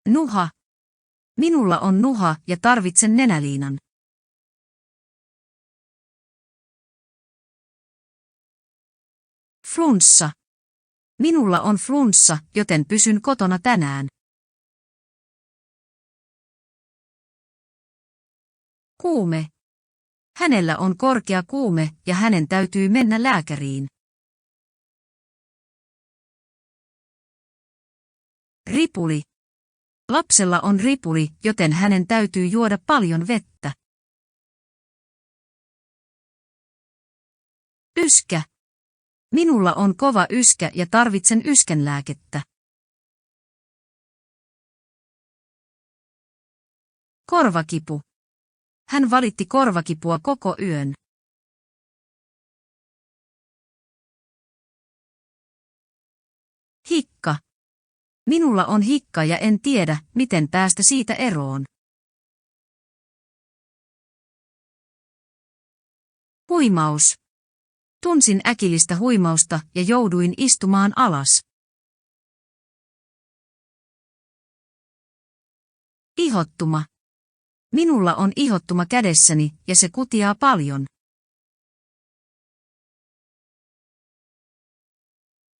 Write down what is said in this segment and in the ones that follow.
Nuha. Minulla on nuha ja tarvitsen nenäliinan. Flunssa. Minulla on flunssa, joten pysyn kotona tänään. Kuume. Hänellä on korkea kuume ja hänen täytyy mennä lääkäriin. Ripuli. Lapsella on ripuli, joten hänen täytyy juoda paljon vettä. Yskä. Minulla on kova yskä ja tarvitsen yskänlääkettä. Korvakipu. Hän valitti korvakipua koko yön. Hikka. Minulla on hikka ja en tiedä, miten päästä siitä eroon. Huimaus. Tunsin äkillistä huimausta ja jouduin istumaan alas. Ihottuma. Minulla on ihottuma kädessäni ja se kutiaa paljon.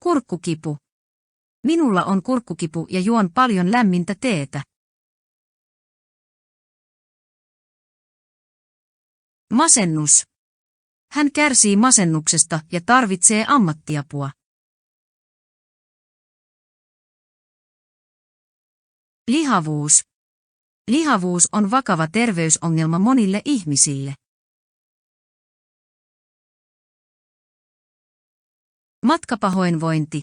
Kurkkukipu. Minulla on kurkkukipu ja juon paljon lämmintä teetä. Masennus. Hän kärsii masennuksesta ja tarvitsee ammattiapua. Lihavuus. Lihavuus on vakava terveysongelma monille ihmisille. Matkapahoinvointi.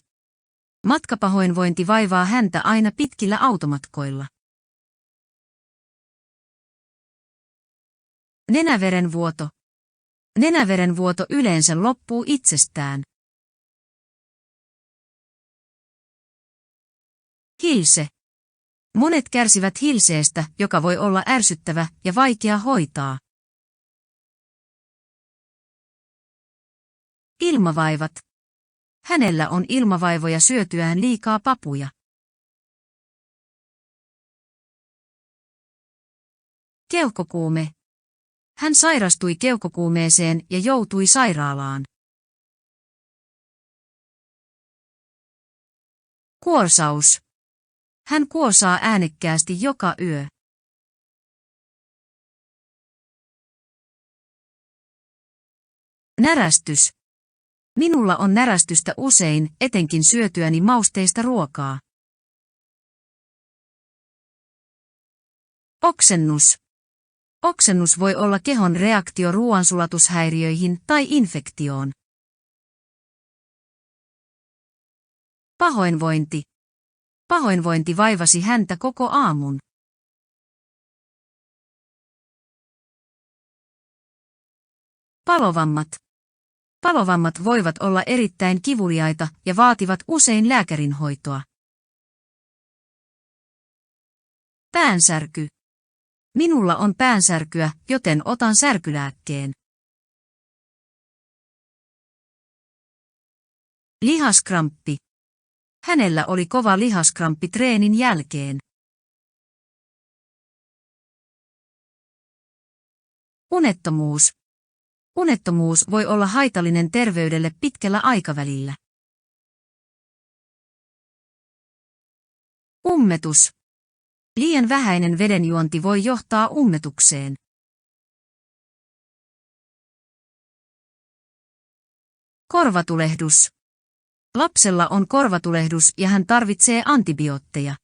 Matkapahoinvointi vaivaa häntä aina pitkillä automatkoilla. Nenäverenvuoto. Nenäverenvuoto yleensä loppuu itsestään. Hilse. Monet kärsivät hilseestä, joka voi olla ärsyttävä ja vaikea hoitaa. Ilmavaivat. Hänellä on ilmavaivoja syötyään liikaa papuja. Keuhkokuume. Hän sairastui keuhkokuumeeseen ja joutui sairaalaan. Kuorsaus. Hän kuosaa äänekkäästi joka yö. Närästys. Minulla on närästystä usein, etenkin syötyäni mausteista ruokaa. Oksennus. Oksennus voi olla kehon reaktio ruoansulatushäiriöihin tai infektioon. Pahoinvointi. Pahoinvointi vaivasi häntä koko aamun. Palovammat. Palovammat voivat olla erittäin kivuliaita ja vaativat usein lääkärinhoitoa. Päänsärky. Minulla on päänsärkyä, joten otan särkylääkkeen. Lihaskramppi. Hänellä oli kova lihaskramppi treenin jälkeen. Unettomuus. Unettomuus voi olla haitallinen terveydelle pitkällä aikavälillä. Ummetus. Liian vähäinen vedenjuonti voi johtaa ummetukseen. Korvatulehdus. Lapsella on korvatulehdus ja hän tarvitsee antibiootteja.